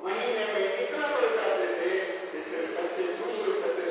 مہینے میں اتنا بڑھ جاتے تھے جس سے بچے دوسرے بچے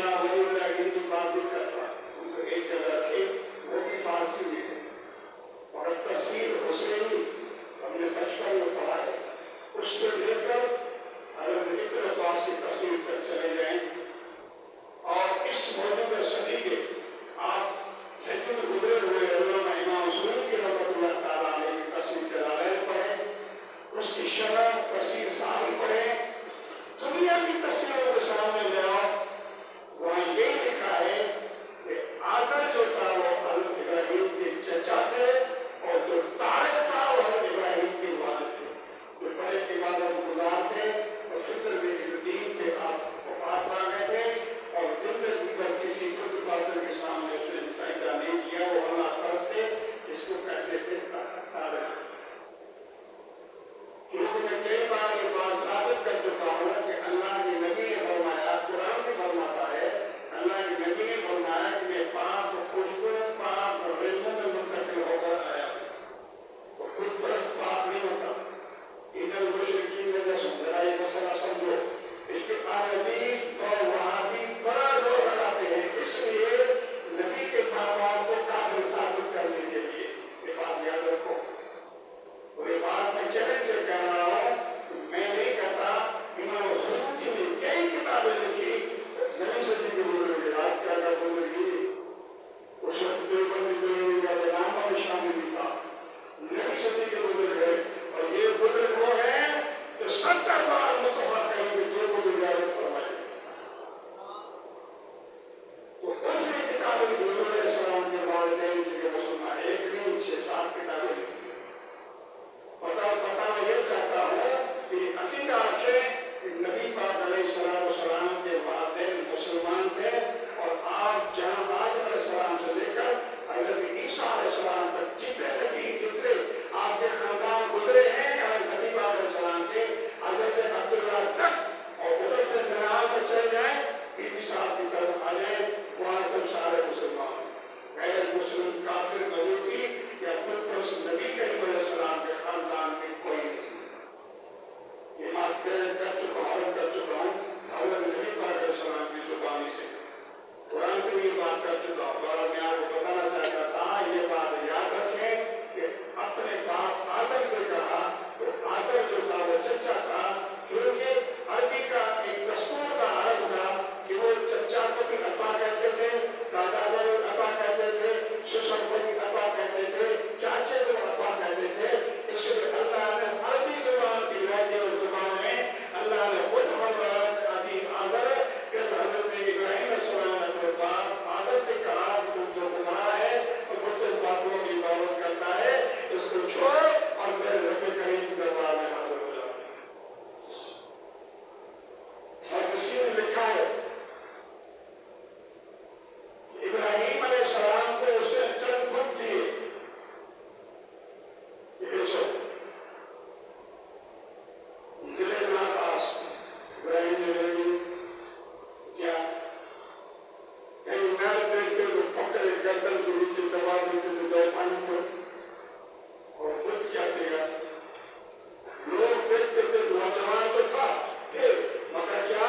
शाह वलीउल्लाह की बात भी करता, उनको एक जगह रखे, वो भी फारसी में है। और तफसीर हुसैनी हमने बचपन में पढ़ा है, उससे लेकर हज़रत इब्न अब्बास की तफसीर तक चले जाएं। और इस मौजूदा सदी के आप सच्चे गुजरे हुए उलमा इमाम सुयूती रहमतुल्लाह तआला अलैह की तफसीर जलालैन पढ़ें, उसकी शरह तफसीर सारी पढ़ें, दुनिया की तफसीरों के सामने ले आओ। वहाँ ये लिखा है कि आदर जो था वो हज़रत इब्राहीम के चचा थे, और जो तारिक था वो हज़रत इब्राहीम के वालिद थे, जो बड़े इबादत गुजार थे और फिक्र में दीन के आप वफात पा गए थे, और जिंदगी भर किसी बुत बादल के सामने उसने सजदा नहीं किया। वो अल्लाह परस्त थे, इसको कहते थे तारिक। क्योंकि मैं कई बार ये बात साबित कर चुका हूँ कि अल्लाह के नबी ने फरमाया, कुरान भी फरमाता है, अल्लाह के नबी ने फरमाया कि मैं पाक खुशबू पाक और रेलमों में मुंतकिल होकर आया हूँ। तो खुद परस्त पाक नहीं होता। इधर मुशरिकीन में जरा ये मसला समझो, इसके अहदीस और वहाबी बड़ा जोर लगाते हैं, इसलिए नबी के बाप को काफिर साबित करने के लिए। ये बात याद रखो। और ये बात मैं चैलेंज से कह रहा हूँ, मैं नहीं कहता। इमाम सुयूती ने कई किताबें लिखी, नबी सदी के बुजुर्ग रात क्या का बुजुर्गी, उस वक्त देवबंदी बुजुर्गी का नाम भी शामिल था, नबी सदी के बुजुर्ग है। और ये बुजुर्ग वो है जो 70 बार मुतफा कहेंगे जो को गुजारत फरमाए। तो दूसरी किताबें हुजूर अलैहिस्सलाम के वालिदैन के मुसलमान एक नहीं 6-7 किताबें लिखी। पता मैं ये चाहता हूँ कि अकीदा रखें कि नबी पाक अलैहिस्सलाम के वालिदैन मुसलमान थे, और आप जहाँ आदम अलैहिस्सलाम से लेकर हज़रत ईसा अलैहिस्सलाम तक जितने नबी जितने आपके खानदान गुजरे हैं, हज़रत नबी पाक अलैहिस्सलाम के हज़रत अब्दुल्लाह तक, और उधर से मिनार में चले जाए, बीबी साहब की तरफ आ जाए, वहाँ सब सारे मुसलमान। गैर मुस्लिम काफिर मजूसी या खुद नबी करीम अलैहिस्सलाम के खानदान में कोई नहीं। ये बात कर चुका हूँ हज़रत नबी पाक अलैहिस्सलाम की जुबानी से, कुरान से भी ये बात कर चुका हूँ। और मैं आपको बताना चाहता था, ये बात याद रखें कि अपने बाप आदम से कहा, तो आदम जो था वो चचा था, क्योंकि अरबी का एक दस्तूर का अरब था कि वो चचा को भी अब्बा कहते थे, दादा को भी अब्बा कहते थे, ससुर को भी अब्बा कहते थे, चाचे को अब्बा कहते थे। इसलिए अल्लाह ने अरबी जुबान की लहजे और जुबान में अल्लाह ने खुद फरमाया अभी आदर कि हज़रत इब्राहीम अलैहिस्सलाम ने अपने बाप आदम से कहा कि तुम जो गुनाह है और मुझसे बातों की इबादत करता है, इसको छोड़ और मेरे रब करीम के दरबार में हाजिर हो जाओ। हदीस में लिखा है इब्राहीम अलैहिस्सलाम को उसने चंद बुत दिए, दिले ना पास इब्राहीम ने बोली क्या कहीं नर देखते तो पकड़े गर्दन के नीचे दबा देते तो जाए पानी पर, और खुद क्या किया, लोग देखते थे नौजवान तो था फिर, मगर क्या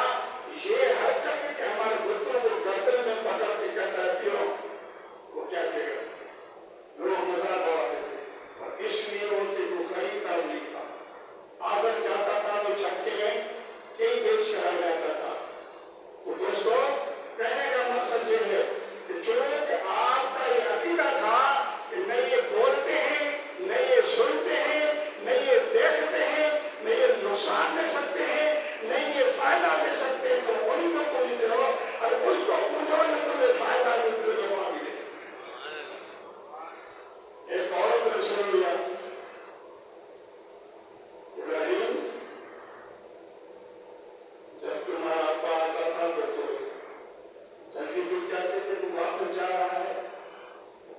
ये हरकत है कि हमारे बुतों को गर्दन में पकड़ के कहता है क्यों, वो क्या करेगा, लोग मजाक उड़ाते थे। और इसलिए उनसे बुखारी का नहीं था। आदत जाता था तो चक्के में कई बेच कर आ जाता था। तो दोस्तों कहने का मकसद ये है कि जो कि आपका ये अकीदा था कि न ये बोलते हैं, न ये सुनते हैं, न ये देखते हैं, न ये नुकसान दे सकते हैं, न ये फायदा दे सकते हैं, तो उनको पूछते हो और उसको पूछो न तुम्हें फायदा मिलते हो जवाब दे। एक औरत ने सुन लिया, इब्राहीम जब तुम्हारा अब्बा आता था तो जल्दी जुट जाते थे, तुम वापस जा रहा है,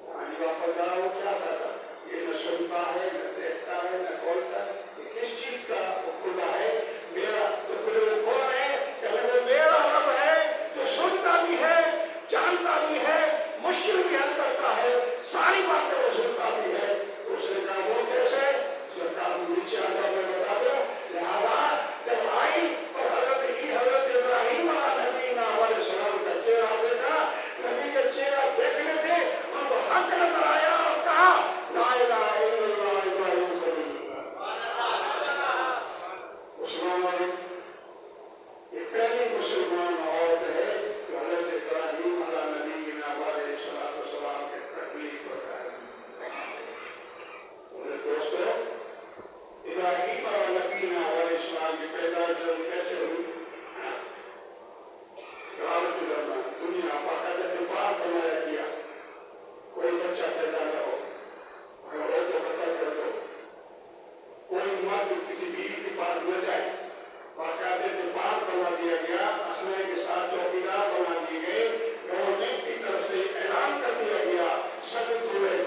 कहानी वापस जा रहा हो, क्या फायदा, ये न सुनता है, न देखता है, न बोलता है, ये किस चीज का खुदा है, کی پیدائش کیسے ہوئی؟ غارت کرنا، دنیا باقاعدہ دفاع بنایا گیا، کوئی بچہ پیدا نہ ہو، اگر ہو تو پتہ کر دو، کوئی مرد کسی بیوی کے پاس نہ جائے، باقاعدہ دفاع بنا دیا گیا، اسلحے کے ساتھ چوکیدار بنا دیے گئے، گورنمنٹ کی طرف سے اعلان کر دیا گیا سب دور